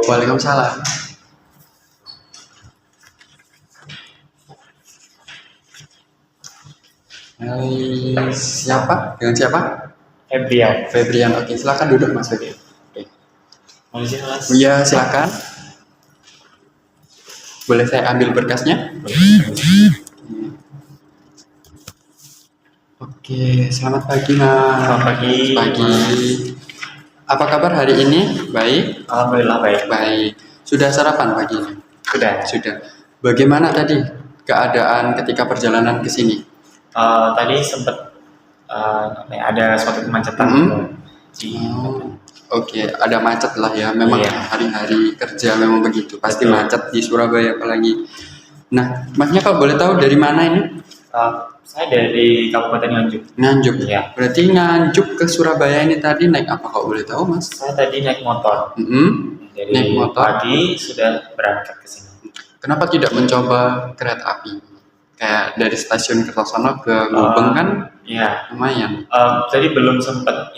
Waalaikumsalam. Hai, siapa? Dengan siapa? Febrian. Febrian. Oke, silakan duduk Mas Febrian. Oke. Polisi Mas. Iya, silakan. Boleh saya ambil berkasnya? Oke, selamat pagi Mas. Selamat pagi. Pagi. Apa kabar hari ini? Baik? Alhamdulillah baik. Baik. Sudah sarapan pagi ini? Sudah. Sudah. Bagaimana tadi keadaan ketika perjalanan ke sini? Tadi sempat ada suatu kemacetan di Oke, ada macet lah ya. Memang Iya. hari-hari kerja memang begitu. Pasti Betul. macet di Surabaya apalagi. Nah, Masnya kalau boleh tahu dari mana ini? Saya dari Kabupaten Nganjuk. Nganjuk. Iya. Berarti Nganjuk ke Surabaya ini tadi naik apa kalau boleh tahu, Mas? Saya tadi naik motor. Dari Naik motor. pagi sudah berangkat ke sini. Kenapa tidak mencoba kereta api? Kayak dari stasiun Kertosono ke Gubeng kan Iya. lumayan. Jadi belum sempat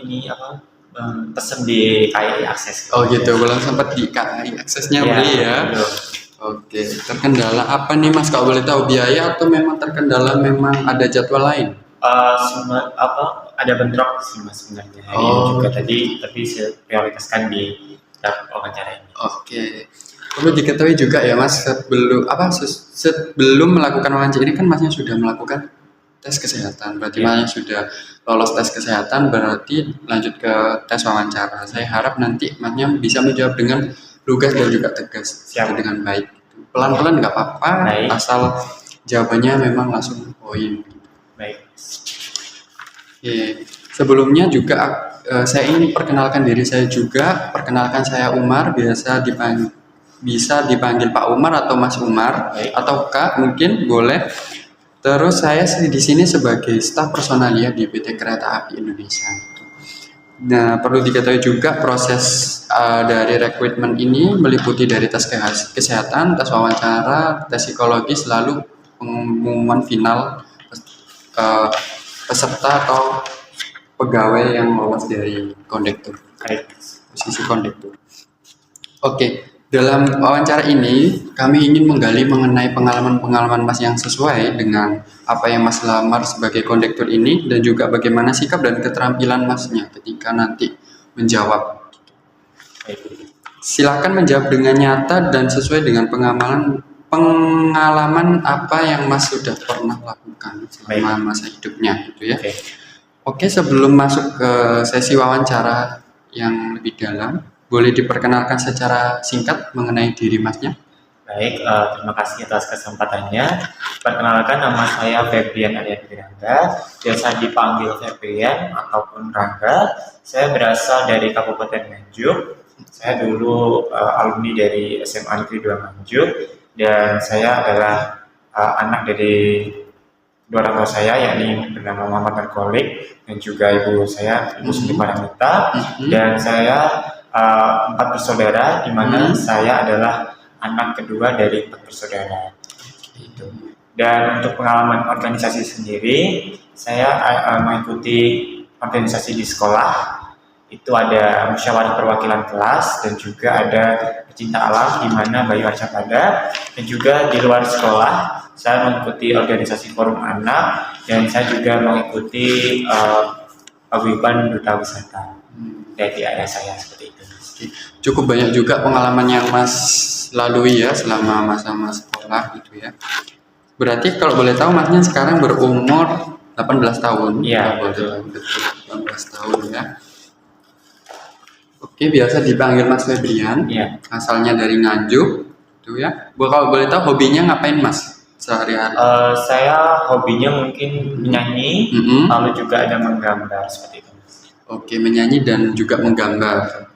pesen di KAI Akses. Oh gitu, belum sempat di KAI aksesnya Iya, beli ya. belum. Oke, terkendala apa nih Mas kalau boleh tahu, biaya atau memang terkendala memang ada jadwal lain? Ada bentrok sih Mas sebenarnya hari ini juga tapi saya prioritaskan di wawancara ini. Oke. Perlu diketahui juga ya Mas, sebelum melakukan wawancara ini kan Masnya sudah melakukan tes kesehatan. Berarti Iya. Masnya sudah lolos tes kesehatan, berarti lanjut ke tes wawancara. Saya harap nanti Masnya bisa menjawab dengan lugas dan juga tegas. Siap. Dengan baik. Pelan-pelan nggak apa-apa, Baik. asal jawabannya memang langsung poin. Baik. Oke. Sebelumnya juga saya ingin perkenalkan diri saya juga. Perkenalkan saya Umar, bisa dipanggil Pak Umar atau Mas Umar. Baik. Atau Kak mungkin boleh. Terus saya di sini sebagai staf personalia di PT Kereta Api Indonesia. Nah, perlu diketahui juga proses dari rekrutmen ini meliputi dari tes kesehatan, tes wawancara, tes psikologis, lalu pengumuman final peserta atau pegawai yang lolos dari kondektur, posisi kondektur. Oke, dalam wawancara ini kami ingin menggali mengenai pengalaman-pengalaman Mas yang sesuai dengan apa yang Mas lamar sebagai kondektur ini, dan juga bagaimana sikap dan keterampilan Masnya ketika nanti menjawab. Silakan menjawab dengan nyata dan sesuai dengan pengalaman apa yang Mas sudah pernah lakukan selama masa hidupnya gitu ya. Oke, sebelum masuk ke sesi wawancara yang lebih dalam, boleh diperkenalkan secara singkat mengenai diri Masnya? Baik, terima kasih atas kesempatannya. Perkenalkan, nama saya Febrian Arya Rangga, biasa dipanggil Febrian ataupun Rangga. Saya berasal dari Kabupaten Nganjuk. Saya dulu alumni dari SMA Negeri 2 Nganjuk, dan saya adalah anak dari dua orang tua saya, yakni bernama Muhammad Narkolik dan juga ibu saya, Ibu Siti Paramita. Dan saya 4 bersaudara, di mana saya adalah anak kedua dari 4 bersaudara. Dan untuk pengalaman organisasi sendiri, saya mengikuti organisasi di sekolah. Itu ada musyawarah perwakilan kelas dan juga ada pecinta alam di mana Bayu Arcapada, dan juga di luar sekolah saya mengikuti organisasi forum anak, dan saya juga mengikuti paguyuban duta wisata dari ayah saya, seperti itu. Cukup banyak juga pengalaman yang Mas lalui ya selama masa-masa sekolah gitu ya. Berarti kalau boleh tahu Masnya sekarang berumur 18 tahun. Iya, betul. 18 tahun ya. Oke, biasa dipanggil Mas Febrian. Iya. Asalnya dari Nganjuk, gitu ya. Kalau boleh tahu hobinya ngapain Mas sehari-hari? Saya hobinya mungkin menyanyi, lalu juga ada menggambar, seperti itu. Oke, menyanyi dan juga menggambar.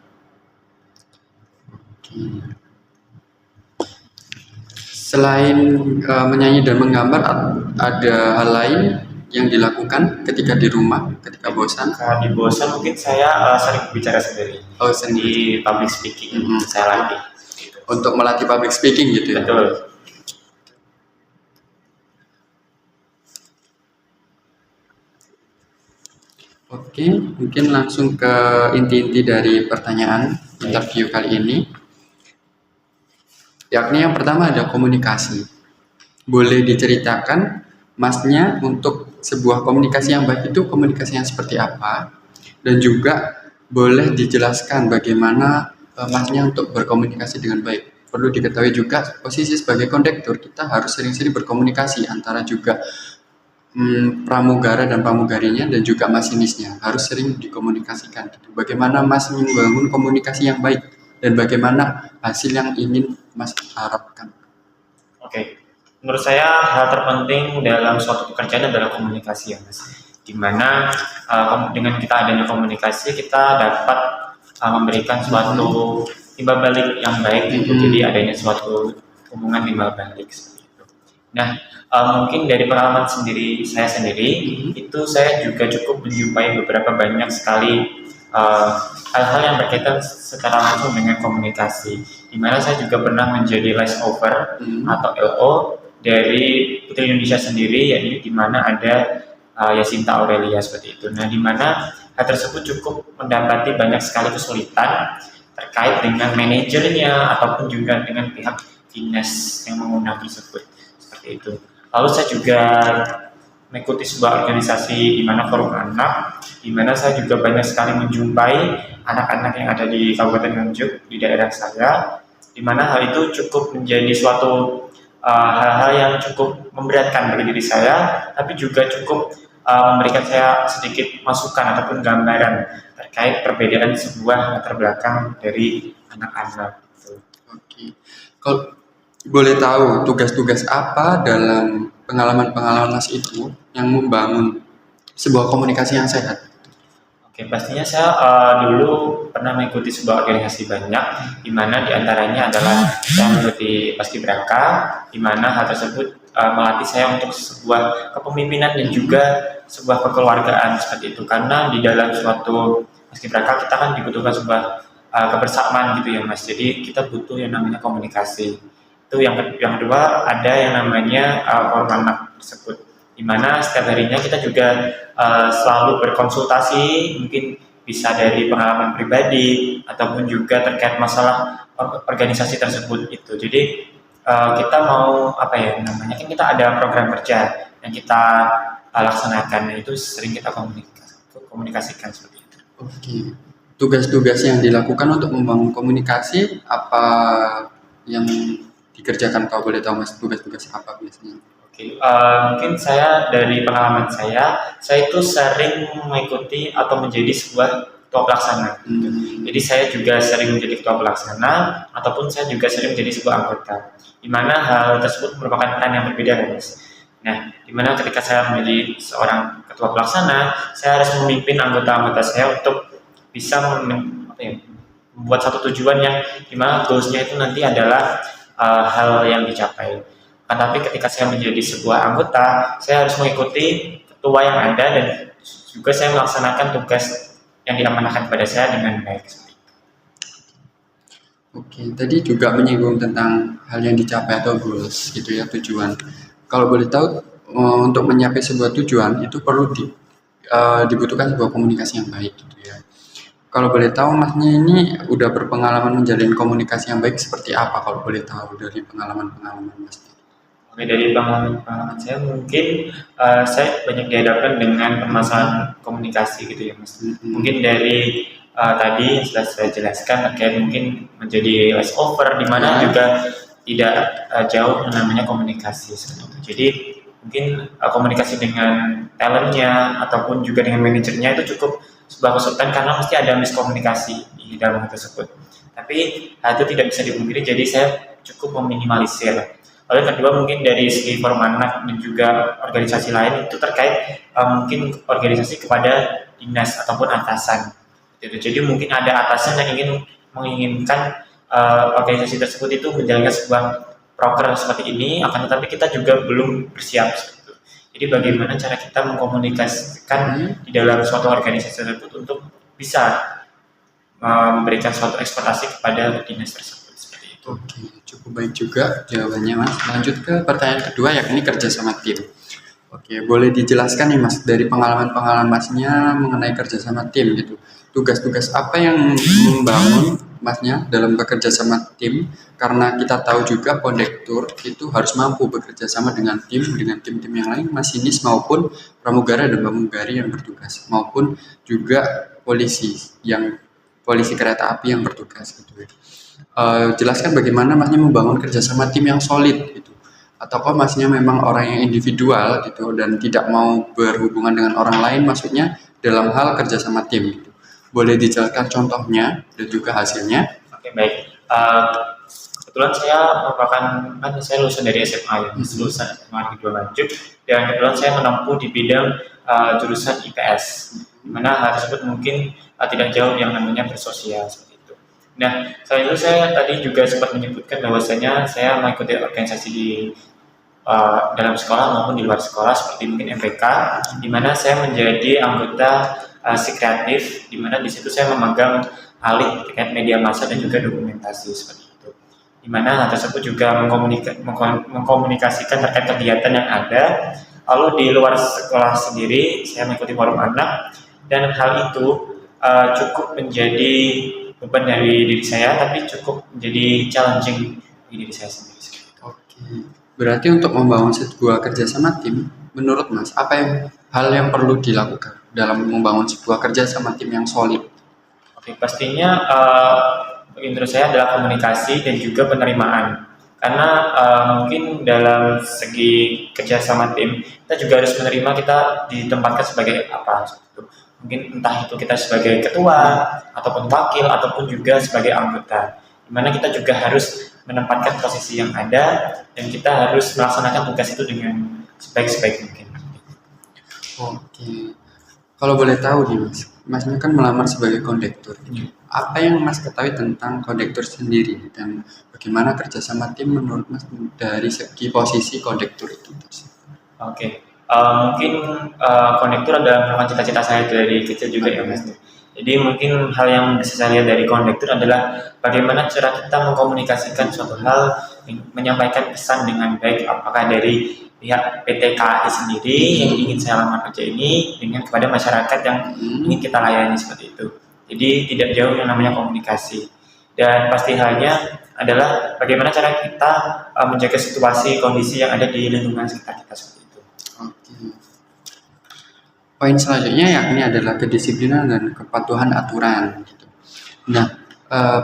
Oke. Selain menyanyi dan menggambar, ada hal lain yang dilakukan ketika di rumah, ketika bosan? Saat di bosan mungkin saya sering bicara sendiri. Sering di public speaking. Saya latih. Untuk melatih public speaking gitu ya? Betul. Oke, mungkin langsung ke inti-inti dari pertanyaan interview kali ini. Yakni yang pertama ada komunikasi. Boleh diceritakan Masnya untuk sebuah komunikasi yang baik itu komunikasi yang seperti apa? Dan juga boleh dijelaskan bagaimana Masnya untuk berkomunikasi dengan baik. Perlu diketahui juga posisi sebagai kondektur kita harus sering-sering berkomunikasi antara juga pramugara dan pramugarinya dan juga masinisnya harus sering dikomunikasikan gitu. Bagaimana Mas membangun komunikasi yang baik dan bagaimana hasil yang ingin Mas harapkan. Oke, menurut saya hal terpenting dalam suatu pekerjaan adalah komunikasi ya Mas. Dimana dengan kita adanya komunikasi kita dapat memberikan suatu timbal balik yang baik gitu. Jadi adanya suatu hubungan timbal balik seperti itu. Nah, mungkin dari pengalaman saya sendiri itu saya juga cukup menjumpai beberapa banyak sekali hal-hal yang berkaitan secara langsung dengan komunikasi. Di mana saya juga pernah menjadi less over atau LO dari Putri Indonesia sendiri, yakni di mana ada Yasinta Aurelia seperti itu. Nah, di mana hal tersebut cukup mendapati banyak sekali kesulitan terkait dengan manajernya ataupun juga dengan pihak dinas yang mengundang tersebut seperti itu. Lalu saya juga mengikuti sebuah organisasi di mana forum anak, di mana saya juga banyak sekali menjumpai anak-anak yang ada di Kabupaten Nganjuk di daerah saya, di mana hal itu cukup menjadi suatu hal-hal yang cukup memberatkan bagi diri saya, tapi juga cukup memberikan saya sedikit masukan ataupun gambaran terkait perbedaan sebuah latar belakang dari anak-anak. Oke. Kalau boleh tahu tugas-tugas apa dalam pengalaman-pengalaman Mas itu yang membangun sebuah komunikasi yang sehat? Oke, pastinya saya dulu pernah mengikuti sebuah organisasi banyak, di mana diantaranya adalah saya mengikuti Paskibraka, di mana hal tersebut melatih saya untuk sebuah kepemimpinan dan juga sebuah kekeluargaan seperti itu. Karena di dalam suatu Paskibraka kita kan dibutuhkan sebuah kebersamaan gitu ya Mas. Jadi kita butuh yang namanya komunikasi. Itu yang kedua ada yang namanya forum anak tersebut, di mana setiap harinya kita juga selalu berkonsultasi, mungkin bisa dari pengalaman pribadi ataupun juga terkait masalah organisasi tersebut itu. Jadi kita mau apa ya namanya, kan kita ada program kerja yang kita laksanakan, itu sering kita komunikasikan seperti itu. Oke. Tugas-tugas yang dilakukan untuk membangun komunikasi apa yang dikerjakan, kalau boleh tahu Mas, tugas-tugas apa biasanya? Oke, mungkin saya dari pengalaman saya itu sering mengikuti atau menjadi sebuah ketua pelaksana. Jadi saya juga sering menjadi ketua pelaksana ataupun saya juga sering menjadi sebuah anggota. Di mana hal tersebut merupakan peran yang berbeda, Mas. Nah, di mana ketika saya menjadi seorang ketua pelaksana, saya harus memimpin anggota-anggota saya untuk bisa membuat satu tujuan yang dimana goals-nya itu nanti adalah hal yang dicapai. Tapi ketika saya menjadi sebuah anggota, saya harus mengikuti ketua yang ada dan juga saya melaksanakan tugas yang diamanahkan kepada saya dengan baik. Oke, tadi juga menyinggung tentang hal yang dicapai atau goals gitu ya, tujuan. Kalau boleh tahu untuk mencapai sebuah tujuan itu perlu dibutuhkan sebuah komunikasi yang baik gitu ya. Kalau boleh tahu Masnya ini udah berpengalaman menjalin komunikasi yang baik seperti apa, kalau boleh tahu dari pengalaman-pengalaman Mas? Oke, dari pengalaman saya mungkin saya banyak dihadapkan dengan permasalahan komunikasi gitu ya Mas. Mungkin dari tadi yang sudah saya jelaskan terkait mungkin menjadi less over, di mana juga tidak jauh yang namanya komunikasi seperti itu. Jadi mungkin komunikasi dengan talentnya ataupun juga dengan manajernya itu cukup sebuah kesulitan karena mesti ada miskomunikasi di dalam hal tersebut. Tapi hal itu tidak bisa dipungkiri, jadi saya cukup meminimalisir. Lalu yang kedua mungkin dari segi forum anak dan juga organisasi lain itu terkait mungkin organisasi kepada dinas ataupun atasan. Jadi mungkin ada atasan yang menginginkan organisasi tersebut itu menjalankan sebuah proker seperti ini, akan tetapi kita juga belum bersiap. Jadi bagaimana cara kita mengkomunikasikan di dalam suatu organisasi tersebut untuk bisa memberikan suatu ekspektasi kepada dinas tersebut seperti itu. Oke, cukup baik juga jawabannya Mas. Lanjut ke pertanyaan kedua, yakni kerja sama tim. Oke, boleh dijelaskan nih Mas dari pengalaman-pengalaman Masnya mengenai kerja sama tim gitu. Tugas-tugas apa yang membangun Masnya dalam bekerja sama tim? Karena kita tahu juga kondektur itu harus mampu bekerja sama dengan tim-tim yang lain, masinis maupun pramugara dan pramugari yang bertugas, maupun juga polisi yang polisi kereta api yang bertugas gitu ya. Jelaskan bagaimana Masnya membangun kerjasama tim yang solid gitu, ataukah Masnya memang orang yang individual gitu dan tidak mau berhubungan dengan orang lain, maksudnya dalam hal kerjasama tim gitu. Boleh dijelaskan contohnya dan juga hasilnya? Oke, baik. Kebetulan saya merupakan, kan saya lulusan dari SMA ya, lulusan SMA Negeri 2 Nganjuk, dan kebetulan saya menempuh di bidang jurusan IPS, di mana hal tersebut mungkin tidak jauh yang namanya bersosial seperti itu. Nah, selain itu saya tadi juga sempat menyebutkan bahwasanya saya mengikuti organisasi di dalam sekolah maupun di luar sekolah seperti mungkin MPK, di mana saya menjadi anggota si kreatif, di mana di situ saya memegang alih terkait media massa dan juga dokumentasi seperti itu. Di mana hal tersebut juga mengkomunikasikan terkait kegiatan yang ada. Lalu di luar sekolah sendiri saya mengikuti forum anak, dan hal itu cukup menjadi beban dari diri saya, tapi cukup menjadi challenging bagi diri saya sendiri. Oke, berarti untuk membangun sebuah kerjasama tim, menurut Mas, apa yang hal yang perlu dilakukan dalam membangun sebuah kerjasama tim yang solid? Oke, pastinya menurut saya adalah komunikasi dan juga penerimaan. Karena mungkin dalam segi kerjasama tim, kita juga harus menerima kita ditempatkan sebagai apa. Gitu. Mungkin entah itu kita sebagai ketua, ataupun wakil, ataupun juga sebagai anggota. Dimana kita juga harus menempatkan posisi yang ada, dan kita harus melaksanakan tugas itu dengan sebaik-sebaik mungkin. Oke, kalau boleh tahu nih Mas, Masnya kan melamar sebagai kondektur. Apa yang Mas ketahui tentang kondektur sendiri dan bagaimana kerjasama tim menurut Mas dari segi posisi kondektur itu? Oke, mungkin kondektur adalah merupakan cita-cita saya dari kecil juga ya Mas. Jadi mungkin hal yang bisa saya lihat dari kondektur adalah bagaimana cara kita mengkomunikasikan suatu hal, menyampaikan pesan dengan baik, apakah dari pihak PT KAI sendiri yang ingin saya lamar kerja ini dengan kepada masyarakat yang ingin kita layani seperti itu. Jadi tidak jauh yang namanya komunikasi. Dan pasti halnya adalah bagaimana cara kita menjaga situasi kondisi yang ada di lingkungan sekitar kita seperti itu. Oke. Poin selanjutnya yakni adalah kedisiplinan dan kepatuhan aturan. Gitu. Nah,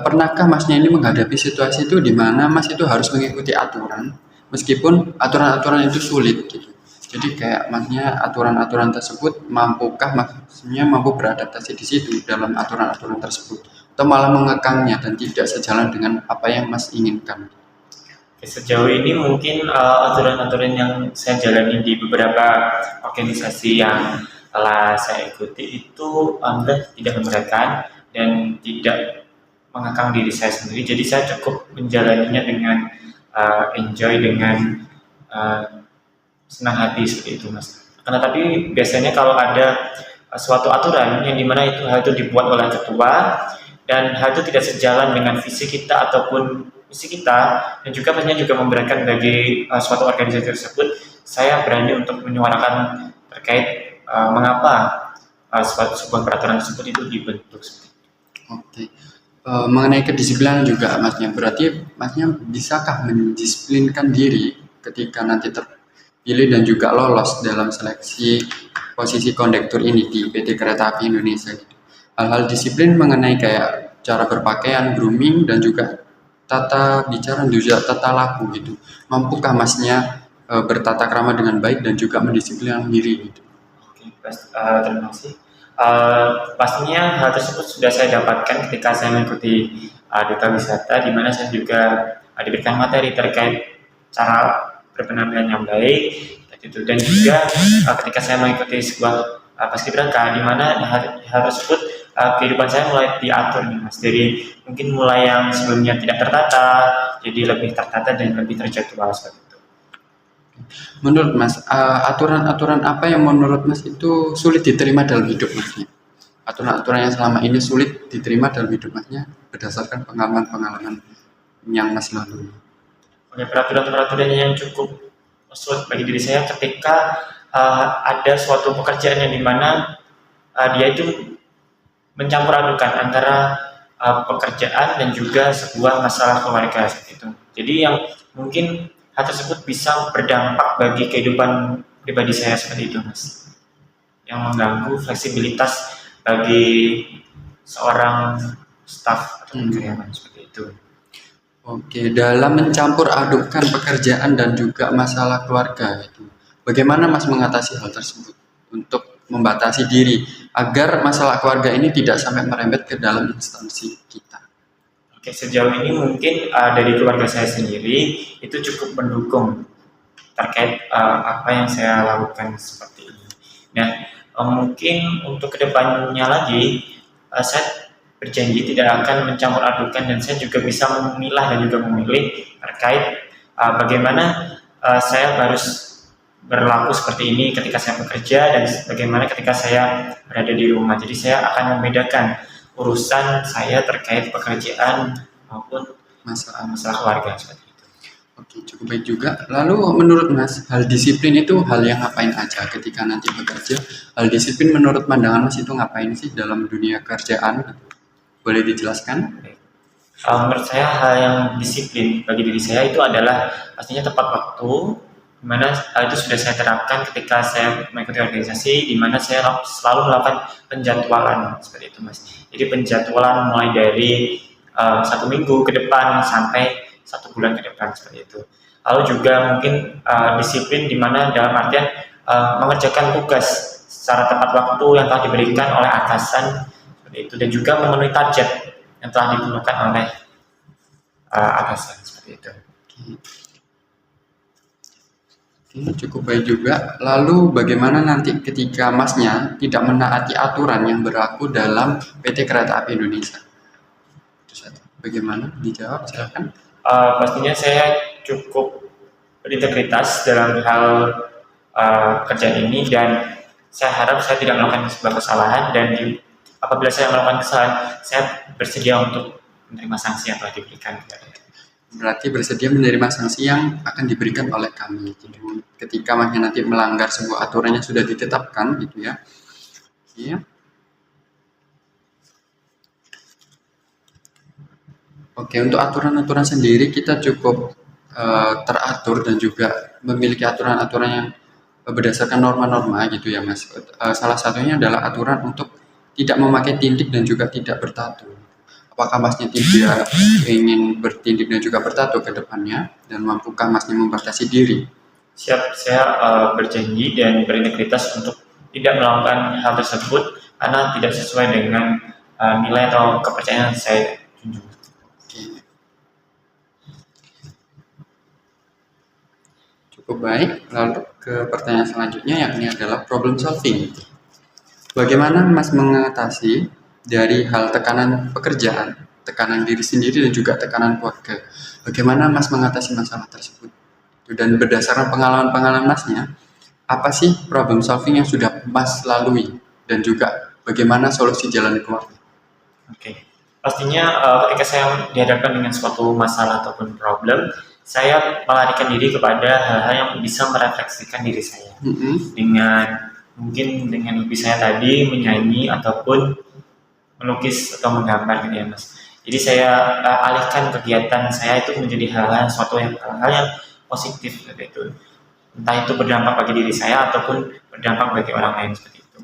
pernahkah Masnya ini menghadapi situasi itu di mana Mas itu harus mengikuti aturan, meskipun aturan-aturan itu sulit gitu. Jadi kayak Masnya aturan-aturan tersebut mampukah Masnya mampu beradaptasi di situ dalam aturan-aturan tersebut, atau malah mengekangnya dan tidak sejalan dengan apa yang Mas inginkan? Sejauh ini mungkin aturan-aturan yang saya jalani di beberapa organisasi yang telah saya ikuti itu alhamdulillah tidak memberatkan dan tidak mengekang diri saya sendiri. Jadi saya cukup menjalaninya dengan enjoy, dengan senang hati seperti itu Mas. Karena tapi biasanya kalau ada suatu aturan yang dimana itu hal itu dibuat oleh ketua dan hal itu tidak sejalan dengan visi kita ataupun misi kita, dan juga pastinya juga memberatkan bagi suatu organisasi tersebut, saya berani untuk menyuarakan terkait mengapa sebuah peraturan tersebut itu dibentuk. Oke. Mengenai kedisiplinan juga Masnya, berarti Masnya bisakah mendisiplinkan diri ketika nanti terpilih dan juga lolos dalam seleksi posisi kondektur ini di PT Kereta Api Indonesia gitu. Hal-hal disiplin mengenai kayak cara berpakaian, grooming, dan juga tata bicara dan juga tata laku gitu. Mampukah Masnya bertata krama dengan baik dan juga mendisiplinkan diri gitu? Oke, terima kasih. Pastinya hal tersebut sudah saya dapatkan ketika saya mengikuti duta wisata, di mana saya juga diberikan materi terkait cara berpenampilan yang baik, itu, dan juga ketika saya mengikuti sebuah paskibraka, di mana hal tersebut kehidupan saya mulai diatur nih Mas, dari mungkin mulai yang sebelumnya tidak tertata jadi lebih tertata dan lebih terjadwal seperti itu. Menurut Mas, aturan-aturan apa yang menurut Mas itu sulit diterima dalam hidup Masnya? Aturan-aturan yang selama ini sulit diterima dalam hidup Masnya berdasarkan pengalaman-pengalaman yang Mas lalui. Oke, peraturan-peraturan yang cukup sulit bagi diri saya ketika ada suatu pekerjaan yang dimana dia itu mencampur adukan antara pekerjaan dan juga sebuah masalah keluarga seperti itu. Jadi yang mungkin hal tersebut bisa berdampak bagi kehidupan pribadi saya seperti itu, Mas. Yang mengganggu fleksibilitas bagi seorang staf atau karyawan seperti itu. Oke, dalam mencampur adukan pekerjaan dan juga masalah keluarga itu, bagaimana Mas mengatasi hal tersebut untuk membatasi diri agar masalah keluarga ini tidak sampai merembet ke dalam instansi kita? Oke, sejauh ini mungkin dari keluarga saya sendiri itu cukup mendukung terkait apa yang saya lakukan seperti ini. Nah, mungkin untuk kedepannya lagi, saya berjanji tidak akan mencampur adukan dan saya juga bisa memilah dan juga memilih terkait bagaimana saya harus berlaku seperti ini ketika saya bekerja dan bagaimana ketika saya berada di rumah. Jadi saya akan membedakan urusan saya terkait pekerjaan maupun masalah keluarga seperti itu. Oke, cukup baik juga. Lalu menurut Mas, hal disiplin itu hal yang ngapain aja ketika nanti bekerja? Hal disiplin menurut pandangan Mas itu ngapain sih dalam dunia kerjaan? Boleh dijelaskan? Menurut saya hal yang disiplin bagi diri saya itu adalah pastinya tepat waktu, di mana itu sudah saya terapkan ketika saya mengikuti organisasi, di mana saya selalu melakukan penjadwalan seperti itu, Mas. Jadi penjadwalan mulai dari 1 minggu ke depan sampai 1 bulan ke depan seperti itu. Lalu juga mungkin disiplin di mana dalam artian mengerjakan tugas secara tepat waktu yang telah diberikan oleh atasan seperti itu dan juga memenuhi target yang telah ditentukan oleh atasan seperti itu. Oke, cukup baik juga. Lalu bagaimana nanti ketika Masnya tidak menaati aturan yang berlaku dalam PT Kereta Api Indonesia? Itu saja. Bagaimana? Dijawab, silakan. Pastinya saya cukup berintegritas dalam hal kerjaan ini dan saya harap saya tidak melakukan sebuah kesalahan dan apabila saya melakukan kesalahan, saya bersedia untuk menerima sanksi yang telah diberikan. Berarti bersedia menerima sanksi yang akan diberikan oleh kami. Jadi ketika Masnya nanti melanggar sebuah aturan yang sudah ditetapkan, gitu ya. Iya. Oke, untuk aturan-aturan sendiri kita cukup teratur dan juga memiliki aturan-aturan yang berdasarkan norma-norma gitu ya Mas. Salah satunya adalah aturan untuk tidak memakai tindik dan juga tidak bertato. Apakah Masnya tidak ingin bertindik dan juga bertato ke depannya dan mampukah Masnya membatasi diri? Siap, saya berjanji dan berintegritas untuk tidak melakukan hal tersebut karena tidak sesuai dengan nilai atau kepercayaan yang saya junjung. Oke. Cukup baik. Lalu ke pertanyaan selanjutnya yakni adalah problem solving. Bagaimana Mas mengatasi dari hal tekanan pekerjaan, tekanan diri sendiri dan juga tekanan keluarga? Bagaimana Mas mengatasi masalah tersebut? Dan berdasarkan pengalaman-pengalaman Masnya, apa sih problem solving yang sudah Mas lalui dan juga bagaimana solusi jalan keluarnya? Oke, pastinya ketika saya dihadapkan dengan suatu masalah ataupun problem, saya melarikan diri kepada hal-hal yang bisa merefleksikan diri saya dengan mungkin dengan hobi saya tadi menyanyi ataupun melukis atau menggambar gitu ya Mas. Jadi saya alihkan kegiatan saya itu menjadi hal-hal yang positif seperti itu. Entah itu berdampak bagi diri saya ataupun berdampak bagi orang lain seperti itu.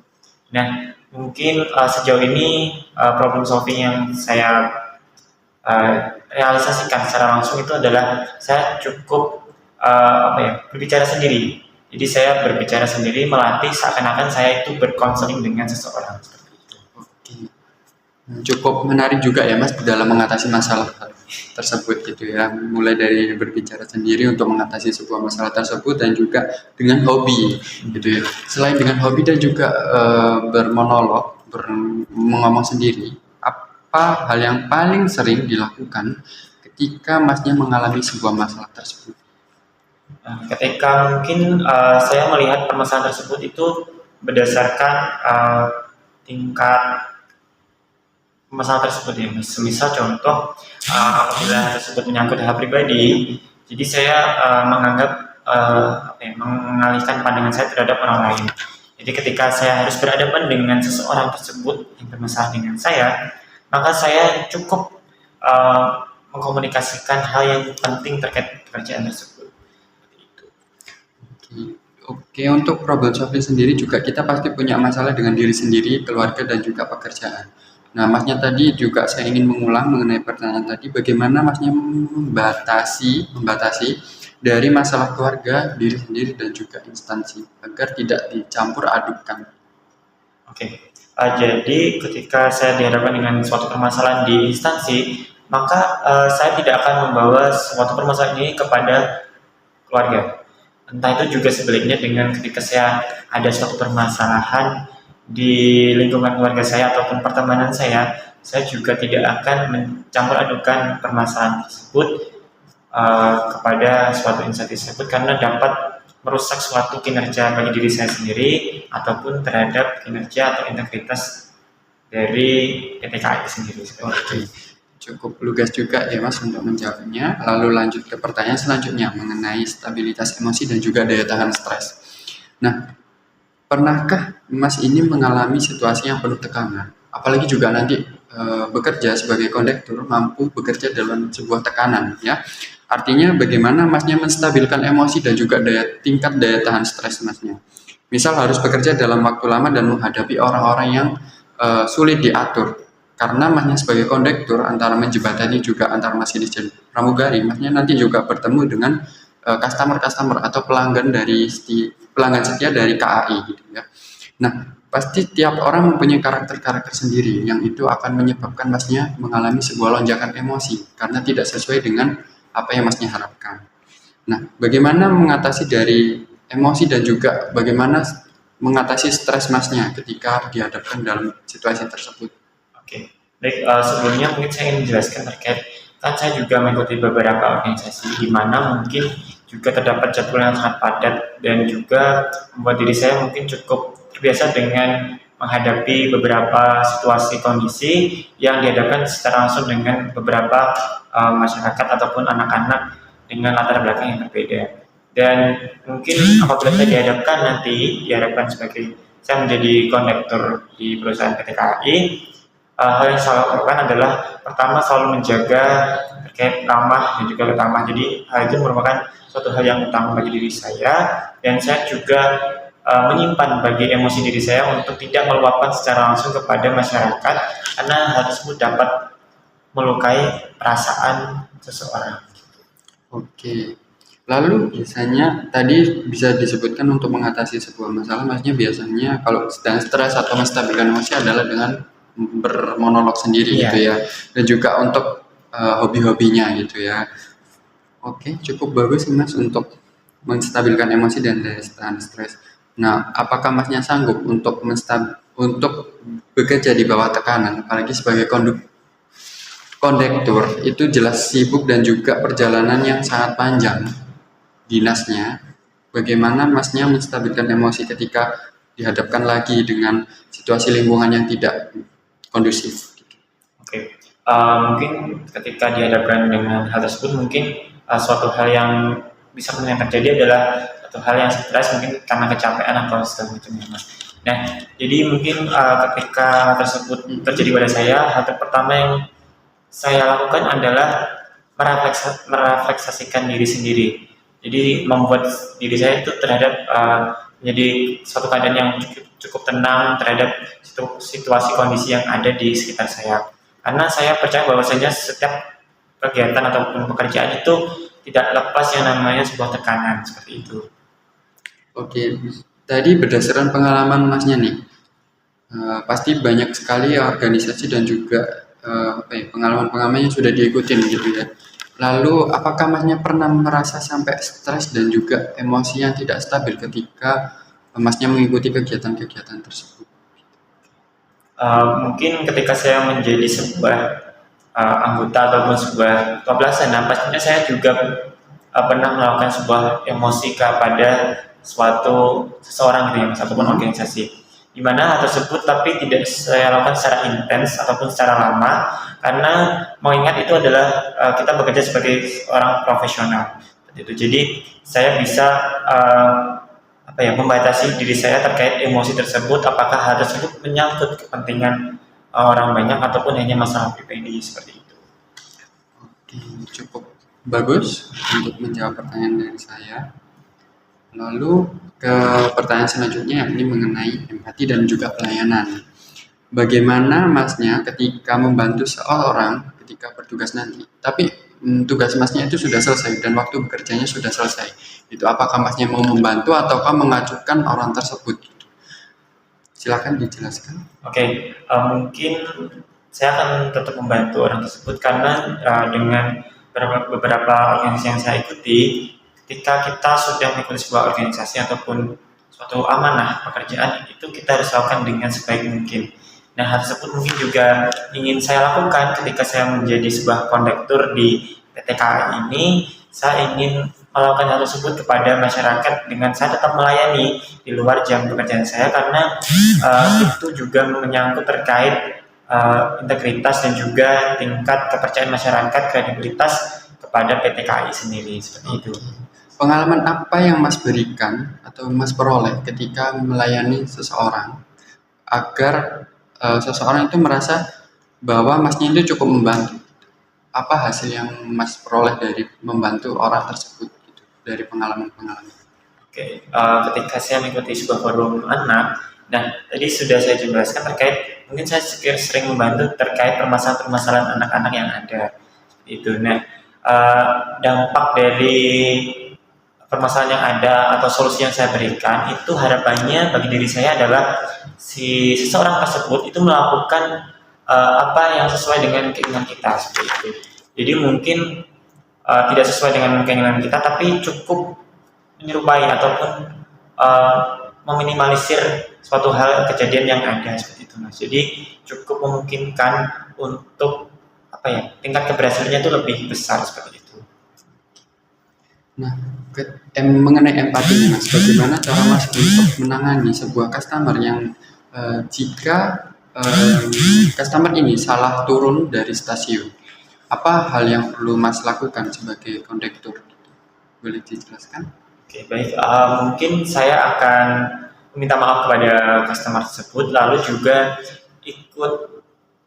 Nah, mungkin sejauh ini problem solving yang saya realisasikan secara langsung itu adalah saya cukup berbicara sendiri. Jadi saya berbicara sendiri melatih seakan-akan saya itu berkonseling dengan seseorang seperti itu. Oke. Cukup menarik juga ya Mas dalam mengatasi masalah tersebut gitu ya. Mulai dari berbicara sendiri untuk mengatasi sebuah masalah tersebut dan juga dengan hobi gitu ya. Selain dengan hobi dan juga bermonolog, mengomong sendiri, apa hal yang paling sering dilakukan ketika Masnya mengalami sebuah masalah tersebut? Ketika mungkin saya melihat permasalahan tersebut itu berdasarkan tingkat masalah tersebut ya, misal contoh apabila tersebut menyangkut hal pribadi, jadi saya menganggap mengalihkan pandangan saya terhadap orang lain. Jadi ketika saya harus berhadapan dengan seseorang tersebut yang bermasalah dengan saya, maka saya cukup mengkomunikasikan hal yang penting terkait pekerjaan tersebut. Itu. Oke, untuk problem solving sendiri juga kita pasti punya masalah dengan diri sendiri, keluarga, dan juga pekerjaan. Nah, Masnya tadi juga saya ingin mengulang mengenai pertanyaan tadi, bagaimana Masnya membatasi dari masalah keluarga, diri sendiri, dan juga instansi, agar tidak dicampur adukkan. Oke. Jadi ketika saya dihadapkan dengan suatu permasalahan di instansi, maka saya tidak akan membawa suatu permasalahan ini kepada keluarga. Entah itu juga sebaliknya dengan ketika saya ada suatu permasalahan di lingkungan keluarga saya ataupun pertemanan saya juga tidak akan mencampur adukan permasalahan tersebut kepada suatu instansi tersebut karena dapat merusak suatu kinerja bagi diri saya sendiri ataupun terhadap kinerja atau integritas dari PT KAI sendiri. Oke, cukup lugas juga ya Mas untuk menjawabnya. Lalu lanjut ke pertanyaan selanjutnya mengenai stabilitas emosi dan juga daya tahan stres. Nah, pernahkah Mas ini mengalami situasi yang penuh tekanan? Apalagi juga nanti bekerja sebagai kondektur mampu bekerja dalam sebuah tekanan ya. Artinya bagaimana Masnya menstabilkan emosi dan juga tingkat daya tahan stres Masnya. Misal harus bekerja dalam waktu lama dan menghadapi orang-orang yang sulit diatur. Karena Masnya sebagai kondektur antara menjembatani juga antara masinis dan pramugari, Masnya nanti juga bertemu dengan customer atau pelanggan setia dari KAI gitu ya. Nah, pasti tiap orang mempunyai karakter sendiri yang itu akan menyebabkan Masnya mengalami sebuah lonjakan emosi karena tidak sesuai dengan apa yang Masnya harapkan. Nah, bagaimana mengatasi dari emosi dan juga bagaimana mengatasi stres Masnya ketika dihadapkan dalam situasi tersebut? Oke, baik. Sebelumnya mungkin saya ingin menjelaskan terkait kan saya juga mengikuti beberapa organisasi di mana mungkin juga terdapat jadwal yang sangat padat dan juga membuat diri saya mungkin cukup terbiasa dengan menghadapi beberapa situasi kondisi yang dihadapkan secara langsung dengan beberapa masyarakat ataupun anak-anak dengan latar belakang yang berbeda. Dan mungkin apabila saya dihadapkan sebagai saya menjadi kondektur di perusahaan PT KAI, hal yang saya lakukan adalah pertama selalu menjaga terkait ramah dan juga ketamah. Jadi hal itu merupakan suatu hal yang utama bagi diri saya dan saya juga menyimpan bagi emosi diri saya untuk tidak meluapkan secara langsung kepada masyarakat karena hal tersebut dapat melukai perasaan seseorang. Oke. Lalu biasanya tadi bisa disebutkan untuk mengatasi sebuah masalah, Masnya biasanya kalau sedang stres atau menstabilkan emosi adalah dengan bermonolog sendiri gitu ya. Dan juga untuk hobi-hobinya gitu ya. Oke, cukup bagus Mas untuk menstabilkan emosi dan daya tahan stres. Nah, apakah Masnya sanggup untuk bekerja di bawah tekanan, apalagi sebagai kondektur itu jelas sibuk dan juga perjalanan yang sangat panjang dinasnya. Bagaimana Masnya menstabilkan emosi ketika dihadapkan lagi dengan situasi lingkungan yang tidak kondusif? Oke, mungkin ketika dihadapkan dengan hal tersebut mungkin suatu hal yang bisa terjadi adalah satu hal yang stres mungkin karena kecapean atau segala macamnya Mas. Nah, jadi mungkin ketika tersebut terjadi pada saya, hal pertama yang saya lakukan adalah merefleksasikan diri sendiri. Jadi membuat diri saya itu terhadap menjadi suatu keadaan yang cukup tenang terhadap situasi kondisi yang ada di sekitar saya. Karena saya percaya bahwasanya setiap kegiatan ataupun pekerjaan itu tidak lepas yang namanya sebuah tekanan seperti itu. Oke, tadi berdasarkan pengalaman Masnya nih, pasti banyak sekali organisasi dan juga pengalaman-pengalaman yang sudah diikutin gitu ya. Lalu apakah Masnya pernah merasa sampai stres dan juga emosi yang tidak stabil ketika Masnya mengikuti kegiatan-kegiatan tersebut? Mungkin ketika saya menjadi sebuah anggota ataupun sebuah ketua pelaksana, pastinya saya juga pernah melakukan sebuah emosi kepada seseorang gitu ya, ataupun organisasi. Di mana hal tersebut tapi tidak saya lakukan secara intens ataupun secara lama karena mengingat itu adalah kita bekerja sebagai orang profesional. Itu. Jadi saya bisa membatasi diri saya terkait emosi tersebut, apakah hal tersebut menyangkut kepentingan orang banyak ataupun hanya masalah pribadi seperti itu. Oke, cukup bagus untuk menjawab pertanyaan dari saya. Lalu ke pertanyaan selanjutnya yakni mengenai empati dan juga pelayanan. Bagaimana masnya ketika membantu seorang ketika bertugas nanti, tapi tugas masnya itu sudah selesai dan waktu bekerjanya sudah selesai. Itu apakah masnya mau membantu ataukah mengajukan orang tersebut? Silakan dijelaskan. Oke, mungkin saya akan tetap membantu orang tersebut karena dengan beberapa organisasi yang saya ikuti, ketika kita sudah mengikuti sebuah organisasi ataupun suatu amanah pekerjaan, itu kita harus lakukan dengan sebaik mungkin. Nah, hal tersebut mungkin juga ingin saya lakukan ketika saya menjadi sebuah kondektur di PT KAI ini. Saya ingin melakukan hal tersebut kepada masyarakat dengan saya tetap melayani di luar jam pekerjaan saya, karena itu juga menyangkut terkait integritas dan juga tingkat kepercayaan masyarakat, kredibilitas kepada PT KAI sendiri, seperti itu. Pengalaman apa yang Mas berikan atau Mas peroleh ketika melayani seseorang agar seseorang itu merasa bahwa Masnya itu cukup membantu? Apa hasil yang Mas peroleh dari membantu orang tersebut gitu, dari pengalaman-pengalaman? Oke, ketika saya mengikuti sebuah forum anak, nah tadi sudah saya jelaskan terkait, mungkin saya sering membantu terkait permasalahan-permasalahan anak-anak yang ada itu. Nah, dampak dari permasalahan yang ada atau solusi yang saya berikan itu harapannya bagi diri saya adalah si seseorang tersebut itu melakukan apa yang sesuai dengan keinginan kita, seperti itu. Jadi mungkin tidak sesuai dengan keinginan kita, tapi cukup menyerupai ataupun meminimalisir suatu hal kejadian yang ada, seperti itu, Mas. Jadi cukup memungkinkan untuk tingkat keberhasilannya itu lebih besar, seperti itu. Nah, mengenai empati Mas, bagaimana cara Mas untuk menangani sebuah customer yang jika customer ini salah turun dari stasiun, apa hal yang perlu Mas lakukan sebagai kondektur? Boleh dijelaskan? Oke, baik. Mungkin saya akan meminta maaf kepada customer tersebut, lalu juga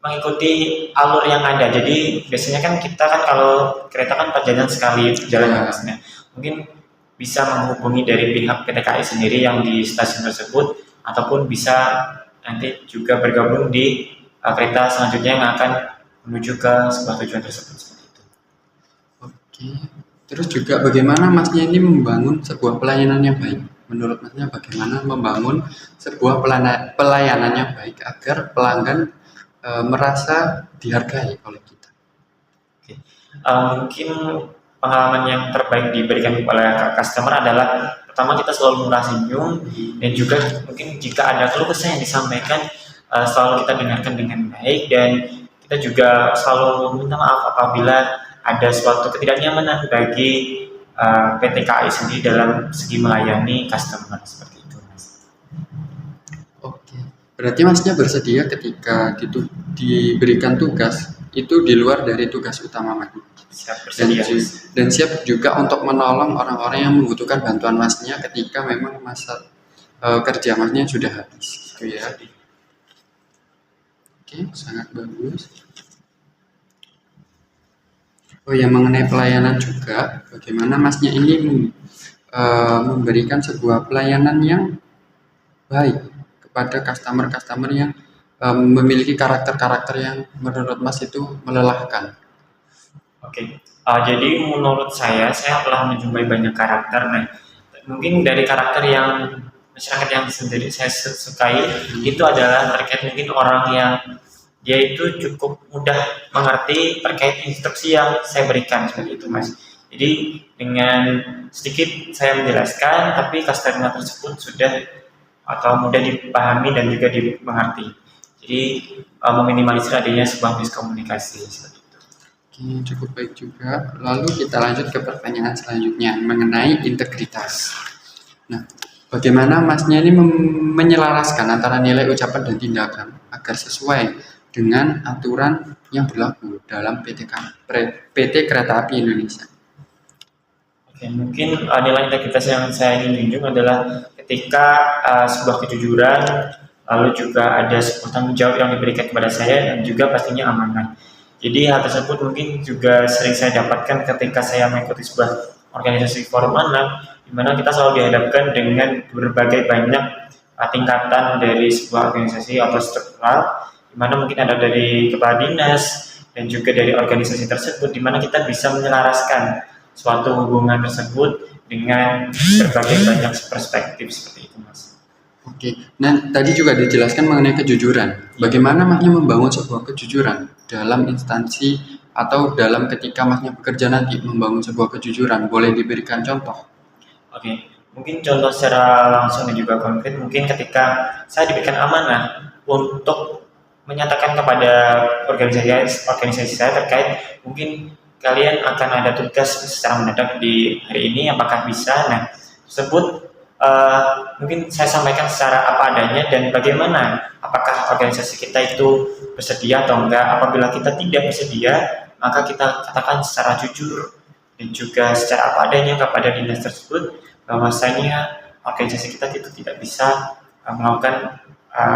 mengikuti alur yang ada. Jadi biasanya kan kita kan kalau kereta kan perjalanan sekali jalan ya, Mas. Mungkin bisa menghubungi dari pihak PT KAI sendiri yang di stasiun tersebut, ataupun bisa nanti juga bergabung di kereta selanjutnya yang akan menuju ke sebuah tujuan tersebut, seperti itu. Oke. Terus juga bagaimana Masnya ini membangun sebuah pelayanan yang baik? Menurut Masnya bagaimana membangun sebuah pelayanan yang baik agar pelanggan merasa dihargai oleh kita? Oke. Mungkin pengalaman yang terbaik diberikan oleh customer adalah pertama kita selalu murah senyum, dan juga mungkin jika ada keluh kesah yang disampaikan selalu kita dengarkan dengan baik, dan kita juga selalu minta maaf apabila ada suatu ketidaknyamanan bagi PT KAI sendiri dalam segi melayani customer, seperti itu, Mas. Oke, berarti Masnya bersedia ketika diberikan tugas itu di luar dari tugas utama Masnya? Siap bersedia. Dan siap juga untuk menolong orang-orang yang membutuhkan bantuan Masnya ketika memang masa kerja Masnya sudah habis, gitu ya? Oke, sangat bagus. Oh ya, mengenai pelayanan juga, bagaimana Masnya ini memberikan sebuah pelayanan yang baik kepada customer-customer yang memiliki karakter-karakter yang menurut Mas itu melelahkan? Oke, jadi menurut saya telah menjumpai banyak karakter. Nah, mungkin dari karakter yang masyarakat yang sendiri saya sukai itu adalah terkait mungkin orang yang dia itu cukup mudah mengerti terkait instruksi yang saya berikan, seperti itu, Mas. Jadi dengan sedikit saya menjelaskan, tapi customer tersebut sudah atau mudah dipahami dan juga dimengerti. Jadi meminimalisir adanya sebuah miskomunikasi, seperti itu. Oke, cukup baik juga. Lalu kita lanjut ke pertanyaan selanjutnya mengenai integritas. Nah, bagaimana Masnya ini menyelaraskan antara nilai ucapan dan tindakan agar sesuai dengan aturan yang berlaku dalam PT Kereta Api Indonesia? Oke, mungkin nilai integritas yang saya ingin junjung adalah ketika sebuah kejujuran, lalu juga ada sebuah tanggung jawab yang diberikan kepada saya dan juga pastinya amanah. Jadi hal tersebut mungkin juga sering saya dapatkan ketika saya mengikuti sebuah organisasi forum anak, di mana kita selalu dihadapkan dengan berbagai banyak tingkatan dari sebuah organisasi atau struktural, di mana mungkin ada dari kepala dinas dan juga dari organisasi tersebut, di mana kita bisa menyelaraskan suatu hubungan tersebut dengan berbagai banyak perspektif seperti itu, Mas. Oke, nah tadi juga dijelaskan mengenai kejujuran. Bagaimana masnya membangun sebuah kejujuran dalam instansi atau dalam ketika masnya bekerja nanti membangun sebuah kejujuran? Boleh diberikan contoh? Oke, mungkin contoh secara langsung dan juga konkret, mungkin ketika saya diberikan amanah untuk menyatakan kepada organisasi saya terkait mungkin kalian akan ada tugas secara mendadak di hari ini, apakah bisa? Nah, tersebut mungkin saya sampaikan secara apa adanya dan bagaimana apakah organisasi kita itu bersedia atau enggak. Apabila kita tidak bersedia, maka kita katakan secara jujur dan juga secara apa adanya kepada dinas tersebut bahwasanya organisasi kita itu tidak bisa melakukan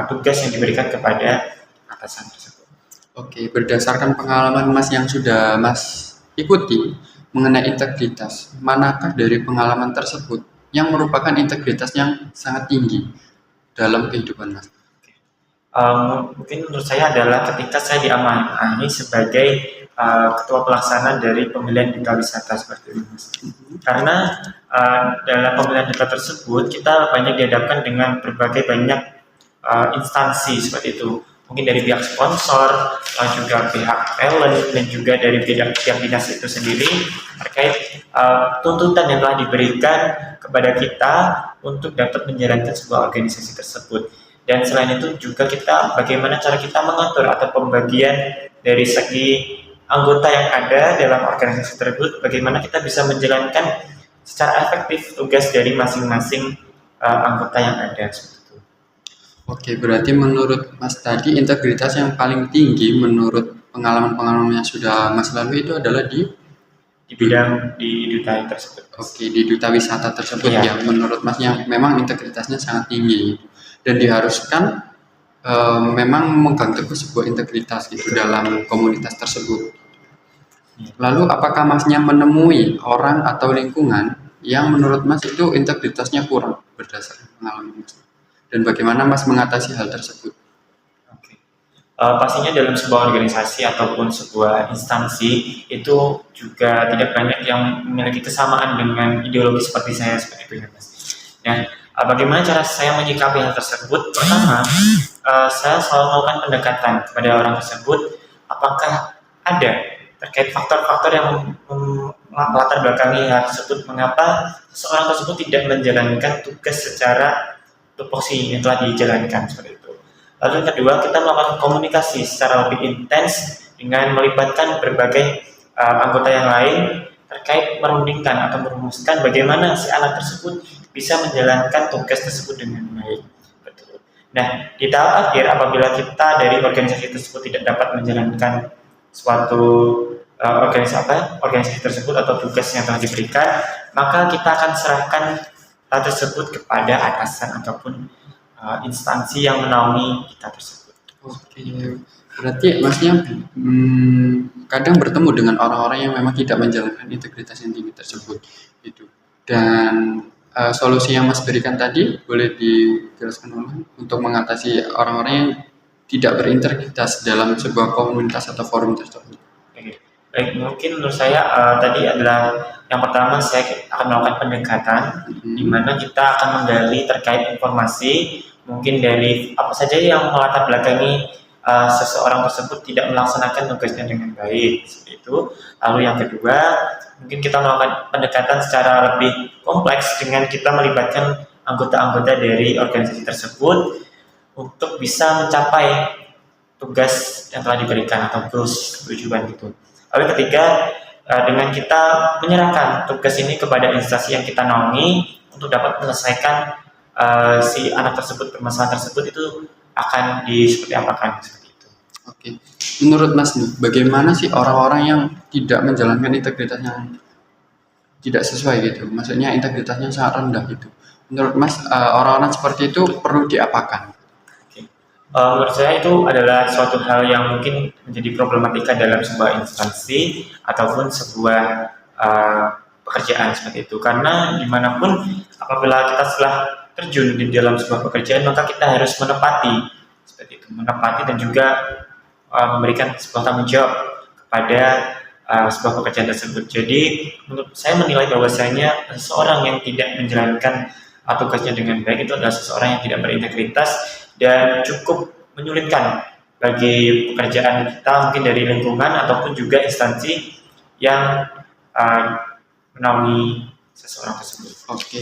tugas yang diberikan kepada atasan tersebut. Oke, berdasarkan pengalaman Mas yang sudah Mas ikuti mengenai integritas, manakah dari pengalaman tersebut yang merupakan integritas yang sangat tinggi dalam kehidupan Mas? Mungkin menurut saya adalah ketika saya diamanahi sebagai ketua pelaksana dari pemilihan duta wisata seperti itu, Mas. Karena dalam pemilihan duta tersebut kita banyak dihadapkan dengan berbagai banyak instansi seperti itu. Mungkin dari pihak sponsor, juga pihak talent, dan juga dari pihak dinas itu sendiri terkait tuntutan yang telah diberikan kepada kita untuk dapat menjalankan sebuah organisasi tersebut. Dan selain itu juga kita bagaimana cara kita mengatur atau pembagian dari segi anggota yang ada dalam organisasi tersebut, bagaimana kita bisa menjalankan secara efektif tugas dari masing-masing anggota yang ada. Oke, berarti menurut Mas tadi integritas yang paling tinggi menurut pengalaman-pengalaman yang sudah Mas lalui itu adalah di bidang di duta tersebut. Oke, di duta wisata tersebut Iya. ya. Menurut Masnya memang integritasnya sangat tinggi dan diharuskan memang memegang teguh sebuah integritas gitu dalam komunitas tersebut. Lalu apakah Masnya menemui orang atau lingkungan yang menurut Mas itu integritasnya kurang berdasarkan pengalaman Mas? Dan bagaimana Mas mengatasi hal tersebut? Oke. Pastinya dalam sebuah organisasi ataupun sebuah instansi itu juga tidak banyak yang memiliki kesamaan dengan ideologi seperti saya seperti itu ya, Mas. Ya, bagaimana cara saya menyikapi hal tersebut? Pertama, saya selalu melakukan pendekatan kepada orang tersebut. Apakah ada terkait faktor-faktor yang melatar belakangi hal tersebut? Mengapa seseorang tersebut tidak menjalankan tugas secara tupoksi yang telah dijalankan seperti itu. Lalu yang kedua, kita melakukan komunikasi secara lebih intens dengan melibatkan berbagai anggota yang lain terkait merundingkan atau merumuskan bagaimana si anak tersebut bisa menjalankan tugas tersebut dengan baik. Betul. Nah, di tahap akhir apabila kita dari organisasi tersebut tidak dapat menjalankan suatu organisasi tersebut atau tugas yang telah diberikan, maka kita akan serahkan hal tersebut kepada atasan ataupun instansi yang menaungi kita tersebut. Oke, berarti Masnya kadang bertemu dengan orang-orang yang memang tidak menjalankan integritas yang tinggi tersebut, gitu. Dan solusi yang Mas berikan tadi boleh dijelaskan ulang untuk mengatasi orang-orang yang tidak berintegritas dalam sebuah komunitas atau forum tersebut. Oke. Baik, mungkin menurut saya tadi adalah yang pertama saya akan melakukan pendekatan di mana kita akan menggali terkait informasi mungkin dari apa saja yang melatar belakangi seseorang tersebut tidak melaksanakan tugasnya dengan baik seperti itu. Lalu yang kedua, mungkin kita melakukan pendekatan secara lebih kompleks dengan kita melibatkan anggota-anggota dari organisasi tersebut untuk bisa mencapai tugas yang telah diberikan atau goals tujuan gitu. Lalu ketiga, dengan kita menyerahkan tugas ini kepada instansi yang kita naungi untuk dapat menyelesaikan si anak tersebut, permasalahan tersebut itu akan seperti apakan seperti itu. Oke, menurut Mas nih, bagaimana sih orang-orang yang tidak menjalankan integritas yang tidak sesuai gitu. Maksudnya integritasnya sangat rendah gitu. Menurut Mas, orang-orang seperti itu perlu diapakan? Oke. Menurut saya itu adalah suatu hal yang mungkin menjadi problematika dalam sebuah instansi ataupun sebuah uh, pekerjaan seperti itu. Karena dimanapun apabila kita setelah terjun di dalam sebuah pekerjaan maka kita harus menepati seperti itu, menepati dan juga memberikan sebuah tanggung jawab kepada sebuah pekerjaan tersebut. Jadi menurut saya menilai bahwasanya seseorang yang tidak menjalankan tugasnya dengan baik itu adalah seseorang yang tidak berintegritas dan cukup menyulitkan bagi pekerjaan kita mungkin dari lingkungan ataupun juga instansi yang uh, menaungi seseorang tersebut. Oke,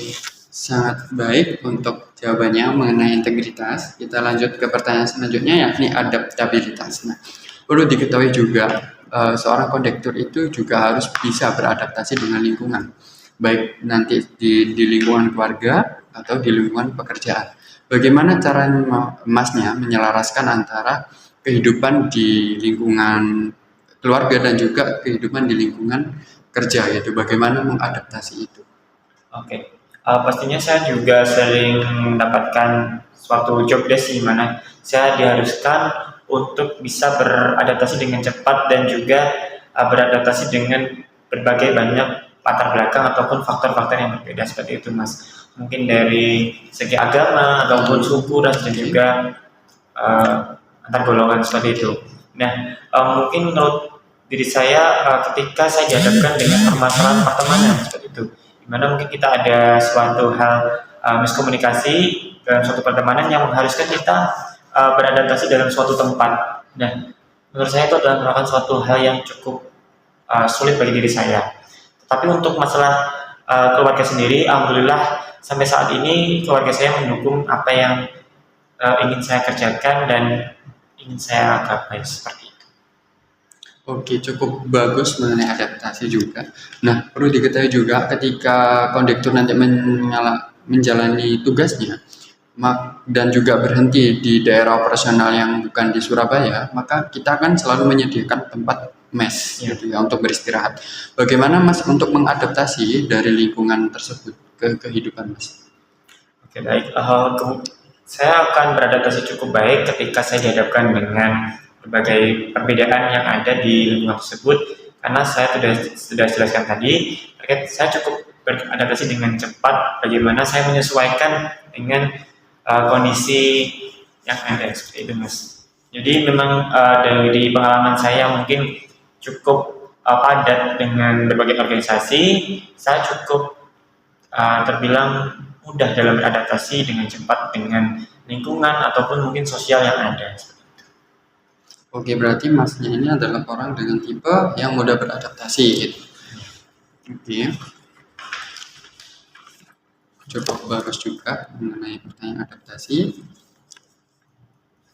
sangat baik untuk jawabannya mengenai integritas. Kita lanjut ke pertanyaan selanjutnya yakni adaptabilitas. Nah, perlu diketahui juga seorang kondektur itu juga harus bisa beradaptasi dengan lingkungan, baik nanti di lingkungan keluarga atau di lingkungan pekerjaan. Bagaimana cara Masnya menyelaraskan antara kehidupan di lingkungan keluarga dan juga kehidupan di lingkungan kerja gitu? Bagaimana mengadaptasi itu? Oke. Pastinya saya juga sering mendapatkan suatu job desk di mana saya diharuskan untuk bisa beradaptasi dengan cepat dan juga beradaptasi dengan berbagai banyak latar belakang ataupun faktor-faktor yang berbeda seperti itu, Mas. Mungkin dari segi agama ataupun suku ras dan juga antar golongan seperti itu. Nah, mungkin menurut diri saya ketika saya dihadapkan dengan permasalahan pertemanan seperti itu, di mana mungkin kita ada suatu hal miskomunikasi dalam suatu pertemanan yang mengharuskan kita beradaptasi dalam suatu tempat. Nah, menurut saya itu adalah merupakan suatu hal yang cukup sulit bagi diri saya. Tapi untuk masalah keluarga sendiri, alhamdulillah sampai saat ini keluarga saya mendukung apa yang ingin saya kerjakan dan ingin saya gapai seperti itu. Oke, cukup bagus mengenai adaptasi juga. Nah, perlu diketahui juga ketika kondektur nanti menjalani tugasnya dan juga berhenti di daerah operasional yang bukan di Surabaya, maka kita akan selalu menyediakan tempat mes gitu ya untuk beristirahat. Bagaimana Mas untuk mengadaptasi dari lingkungan tersebut ke kehidupan Mas? Oke, baik. Saya akan beradaptasi cukup baik ketika saya dihadapkan dengan berbagai perbedaan yang ada di lingkungan tersebut, karena saya sudah jelaskan tadi, saya cukup beradaptasi dengan cepat bagaimana saya menyesuaikan dengan kondisi yang ada seperti itu, Mas. Jadi memang dari pengalaman saya mungkin cukup padat dengan berbagai organisasi, saya cukup terbilang mudah dalam beradaptasi dengan cepat dengan lingkungan ataupun mungkin sosial yang ada. Oke, berarti Masnya ini adalah orang dengan tipe yang mudah beradaptasi gitu. Oke. Cukup bagus juga mengenai pertanyaan adaptasi.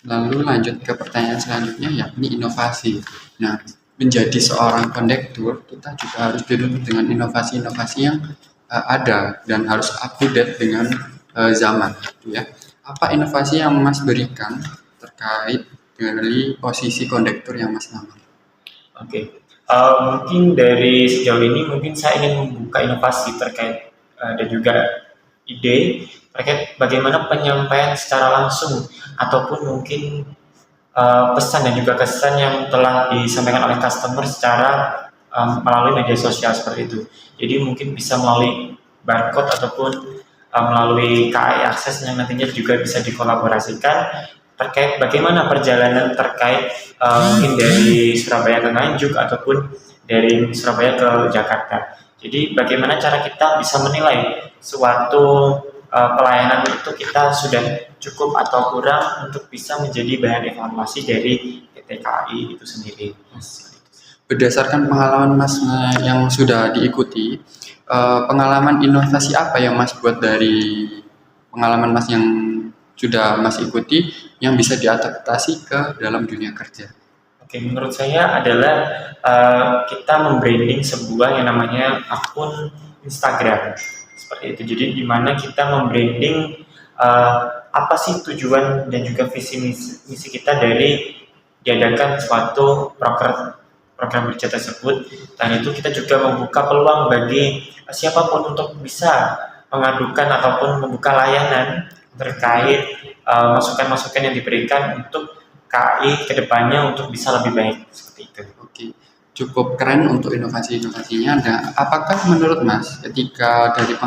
Lalu lanjut ke pertanyaan selanjutnya yakni inovasi. Nah, menjadi seorang kondektur kita juga harus dituntut dengan inovasi-inovasi yang ada dan harus up to date dengan zaman gitu ya. Apa inovasi yang Mas berikan terkait dari posisi kondektur yang Mas lamar? Oke. Mungkin dari sejauh ini mungkin saya ingin membuka inovasi terkait dan juga ide terkait bagaimana penyampaian secara langsung ataupun mungkin pesan dan juga kesan yang telah disampaikan oleh customer secara melalui media sosial seperti itu. Jadi mungkin bisa melalui barcode ataupun melalui KAI Akses yang nantinya juga bisa dikolaborasikan terkait bagaimana perjalanan terkait mungkin dari Surabaya ke Nganjuk ataupun dari Surabaya ke Jakarta. Jadi bagaimana cara kita bisa menilai suatu pelayanan itu kita sudah cukup atau kurang untuk bisa menjadi bahan evaluasi dari PT KAI itu sendiri. Berdasarkan pengalaman Mas yang sudah diikuti, pengalaman inovasi apa yang Mas buat dari pengalaman Mas yang sudah Mas ikuti yang bisa diadaptasi ke dalam dunia kerja? Oke, menurut saya adalah kita membranding sebuah yang namanya akun Instagram seperti itu. Jadi di mana kita membranding apa sih tujuan dan juga visi misi kita dari diadakan suatu proker program kerja tersebut. Dan itu kita juga membuka peluang bagi siapapun untuk bisa mengadukan ataupun membuka layanan terkait masukan-masukan yang diberikan untuk KAI kedepannya untuk bisa lebih baik seperti itu. Oke, cukup keren untuk inovasi-inovasinya. Nah, apakah menurut Mas, ketika dari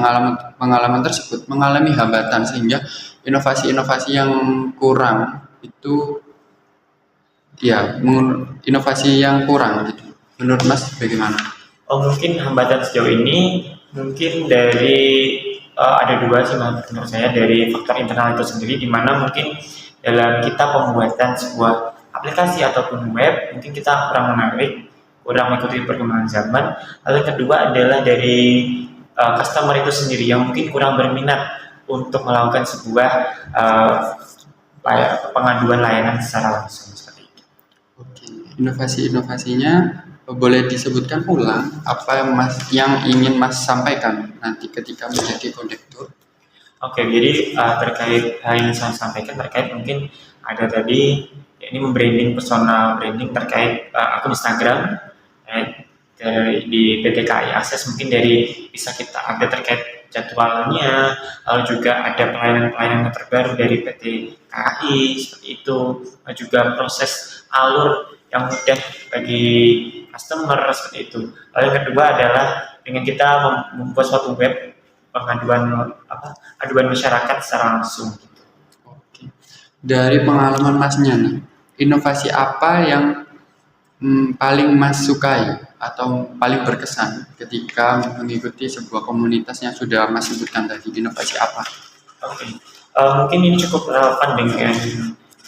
pengalaman tersebut mengalami hambatan sehingga inovasi-inovasi yang kurang itu, ya, inovasi yang kurang gitu. Menurut Mas bagaimana? Oh, mungkin hambatan sejauh ini mungkin dari ada dua sih menurut saya, dari faktor internal itu sendiri, di mana mungkin dalam kita pembuatan sebuah aplikasi ataupun web mungkin kita kurang menarik, kurang mengikuti perkembangan zaman. Lalu yang kedua adalah dari customer itu sendiri yang mungkin kurang berminat untuk melakukan sebuah pengaduan layanan secara langsung seperti itu. Oke, inovasi-inovasinya boleh disebutkan ulang apa yang ingin Mas sampaikan nanti ketika menjadi kondektur? Oke, jadi terkait hal yang saya sampaikan terkait mungkin ada tadi ini membranding personal branding terkait akun Instagram di PT KAI Akses, mungkin dari bisa kita update terkait jadwalnya, lalu juga ada pelayanan-pelayanan terbaru dari PT KAI seperti itu, juga proses alur yang mudah bagi customer seperti itu. Lalu yang kedua adalah dengan kita membuat suatu web aduan masyarakat secara langsung. Oke. Dari pengalaman Masnya nih, inovasi apa yang paling Mas sukai atau paling berkesan ketika mengikuti sebuah komunitas yang sudah Mas sebutkan tadi? Inovasi apa? Oke. Mungkin ini cukup relevan dengan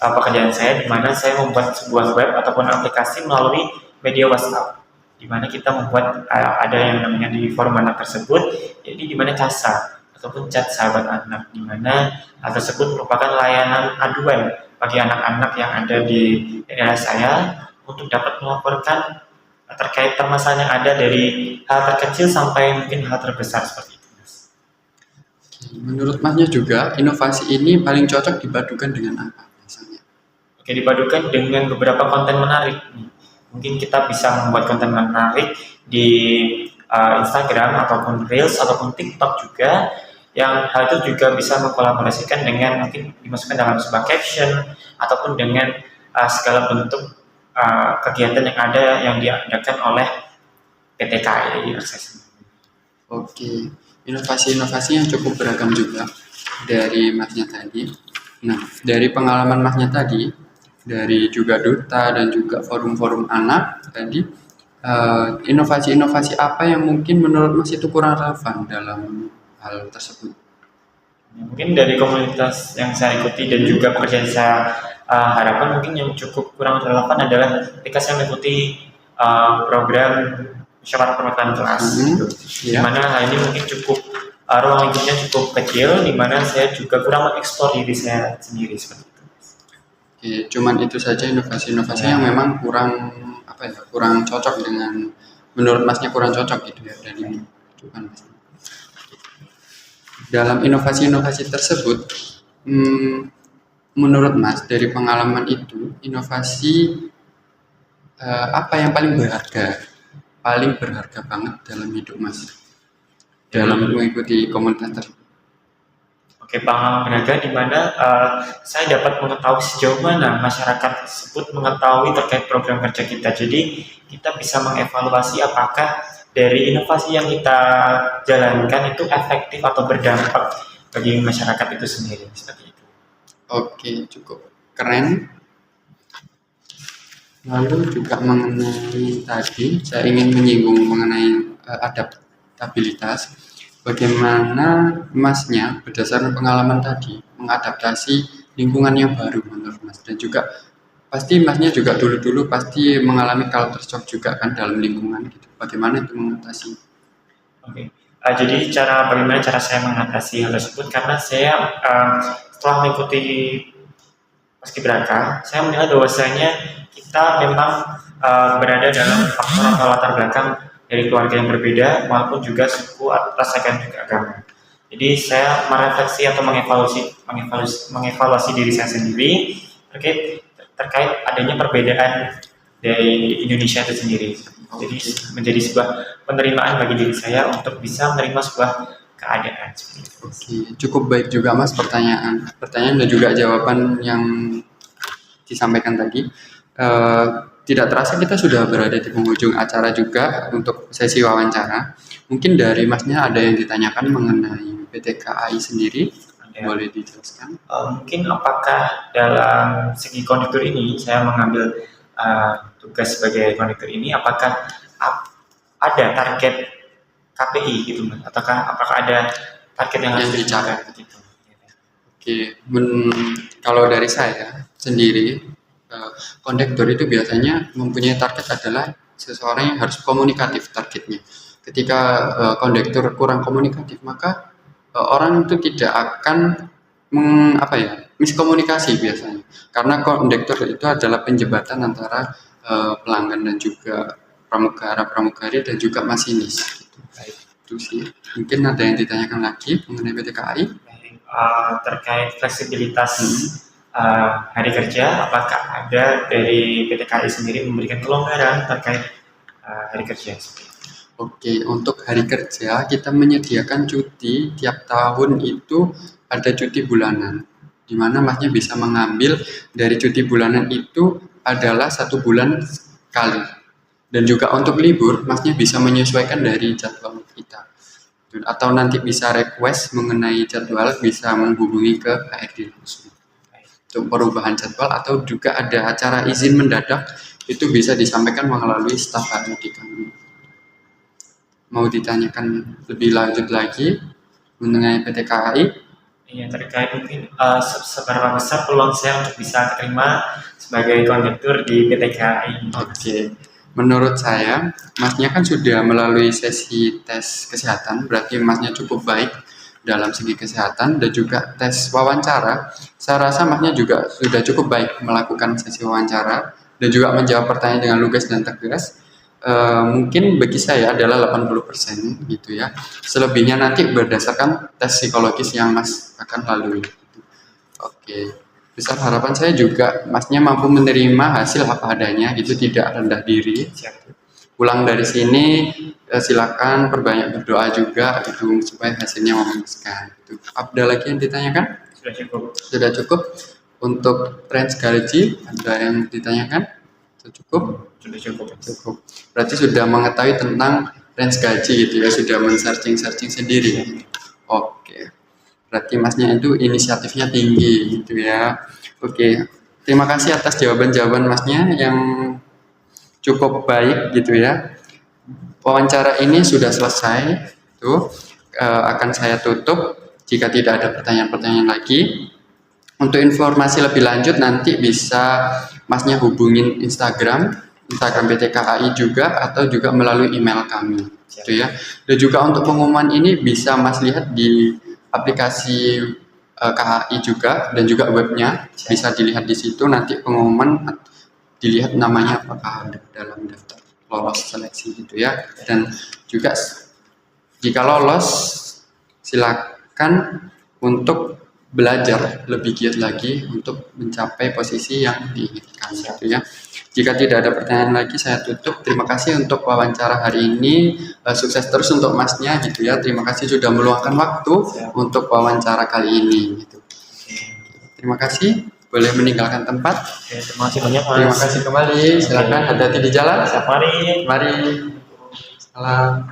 pekerjaan saya, di mana saya membuat sebuah web ataupun aplikasi melalui media WhatsApp, di mana kita membuat ada yang namanya di forum anak tersebut, jadi di mana CASA ataupun chat sahabat anak, di mana hal tersebut merupakan layanan aduan bagi anak-anak yang ada di daerah saya untuk dapat melaporkan terkait permasalahan yang ada dari hal terkecil sampai mungkin hal terbesar seperti itu. Menurut Masnya juga, inovasi ini paling cocok dipadukan dengan apa biasanya? Oke, dipadukan dengan beberapa konten menarik. Mungkin kita bisa membuat konten menarik di Instagram ataupun Reels ataupun TikTok juga, yang hal itu juga bisa mengkolaborasikan dengan mungkin dimasukkan dalam sebuah caption ataupun dengan segala bentuk kegiatan yang ada yang diadakan oleh PT KAI Akses. Oke, inovasi-inovasi yang cukup beragam juga dari Masnya tadi. Nah, dari pengalaman Masnya tadi, dari juga duta dan juga forum-forum anak tadi, inovasi-inovasi apa yang mungkin menurut Mas itu kurang relevan dalam hal tersebut? Mungkin dari komunitas yang saya ikuti dan juga pekerjaan saya harapkan mungkin yang cukup kurang relevan adalah ketika saya mengikuti program musyawarah perwakilan kelas gitu. Dimana hal ini mungkin cukup ruang lingkupnya cukup kecil, dimana saya juga kurang mengeksplor diri saya sendiri seperti itu. Oke, cuman itu saja inovasi-inovasi yang memang kurang cocok dengan, menurut Masnya kurang cocok gitu ya dari kehidupan Mas. Dalam inovasi-inovasi tersebut, menurut Mas dari pengalaman itu, inovasi apa yang paling berharga banget dalam hidup Mas dalam mengikuti komunitas tersebut? Oke, pengalaman berharga di mana saya dapat mengetahui sejauh mana masyarakat tersebut mengetahui terkait program kerja kita. Jadi kita bisa mengevaluasi apakah dari inovasi yang kita jalankan itu efektif atau berdampak bagi masyarakat itu sendiri seperti itu. Oke, cukup keren. Lalu juga mengenai tadi, saya ingin menyinggung mengenai adaptabilitas. Bagaimana Masnya berdasarkan pengalaman tadi mengadaptasi lingkungan yang baru menurut Mas, dan juga pasti Masnya juga dulu-dulu pasti mengalami culture shock juga kan dalam lingkungan gitu. Bagaimana itu mengatasi? Oke. Jadi bagaimana cara saya mengatasi hal tersebut, karena saya setelah mengikuti Paskibraka, saya menilai bahwasanya kita memang berada dalam faktor atau latar belakang dari keluarga yang berbeda maupun juga suku, ras, dan juga agama. Jadi saya merefleksi atau mengevaluasi diri saya sendiri terkait adanya perbedaan dari Indonesia itu sendiri. Jadi menjadi sebuah penerimaan bagi diri saya untuk bisa menerima sebuah keadaan seperti itu. Oke, cukup baik juga Mas pertanyaan dan juga jawaban yang disampaikan tadi. Tidak terasa kita sudah berada di penghujung acara juga untuk sesi wawancara. Mungkin dari Masnya ada yang ditanyakan mengenai PT KAI sendiri, Ada. boleh dijelaskan? Mungkin apakah dalam segi konduktor ini saya mengambil tugas sebagai konduktor ini, apakah ada target KPI gitu, Mas? Apakah ada target yang harus Yang dicapai. dicapai gitu? Oke, kalau dari saya sendiri, kondektur itu biasanya mempunyai target adalah seseorang yang harus komunikatif targetnya. Ketika kondektur kurang komunikatif, maka orang itu tidak akan miskomunikasi biasanya. Karena kondektur itu adalah penjembatan antara pelanggan dan juga pramugari dan juga masinis. Baik. Itu sih. Mungkin ada yang ditanyakan lagi mengenai PT KAI? Terkait fleksibilitas hari kerja, apakah ada dari PT KAI sendiri memberikan kelonggaran terkait hari kerja? Oke, untuk hari kerja kita menyediakan cuti tiap tahun itu ada cuti bulanan, di mana Masnya bisa mengambil dari cuti bulanan itu adalah 1 bulan sekali. Dan juga untuk libur, Masnya bisa menyesuaikan dari jadwal kita. Atau nanti bisa request mengenai jadwal, bisa menghubungi ke HRD langsung. Untuk perubahan jadwal atau juga ada acara izin mendadak, itu bisa disampaikan melalui staf HRD kami. Mau ditanyakan lebih lanjut lagi mengenai PT KAI? Iya, terkait mungkin seberapa besar peluang saya untuk bisa terima sebagai konduktor di PT KAI? Oke, menurut saya, Masnya kan sudah melalui sesi tes kesehatan, berarti Masnya cukup baik dalam segi kesehatan dan juga tes wawancara. Saya rasa Masnya juga sudah cukup baik melakukan sesi wawancara dan juga menjawab pertanyaan dengan lugas dan tegas. Mungkin bagi saya adalah 80% gitu ya. Selebihnya nanti berdasarkan tes psikologis yang Mas akan lalui. Oke. Besar harapan saya juga Masnya mampu menerima hasil apa adanya gitu, tidak rendah diri. Pulang dari sini silakan perbanyak berdoa juga gitu supaya hasilnya memuaskan. Gitu. Ada lagi yang ditanyakan? Sudah cukup. Sudah cukup. Untuk range gaji ada yang ditanyakan? Sudah cukup? Sudah cukup. Cukup. Berarti sudah mengetahui tentang range gaji gitu ya, sudah men-searching sendiri. Oke. Berarti Masnya itu inisiatifnya tinggi gitu ya. Oke. Terima kasih atas jawaban-jawaban Masnya yang cukup baik gitu ya. Wawancara ini sudah selesai. Tuh, akan saya tutup jika tidak ada pertanyaan-pertanyaan lagi. Untuk informasi lebih lanjut nanti bisa Masnya hubungin Instagram PT KAI juga atau juga melalui email kami gitu ya. Dan juga untuk pengumuman ini bisa Mas lihat di aplikasi KAI juga dan juga webnya, bisa dilihat di situ nanti pengumuman, dilihat namanya apakah ada dalam daftar lolos seleksi gitu ya. Dan juga jika lolos silakan untuk belajar lebih giat lagi untuk mencapai posisi yang diinginkan gitu ya. Jika tidak ada pertanyaan lagi saya tutup. Terima kasih untuk wawancara hari ini. Sukses terus untuk Masnya gitu ya. Terima kasih sudah meluangkan waktu untuk wawancara kali ini gitu. Terima kasih. Boleh meninggalkan tempat. Terima kasih banyak, Mas. Terima kasih kembali. Silakan hati-hati di jalan. Mari. Mari. Salam.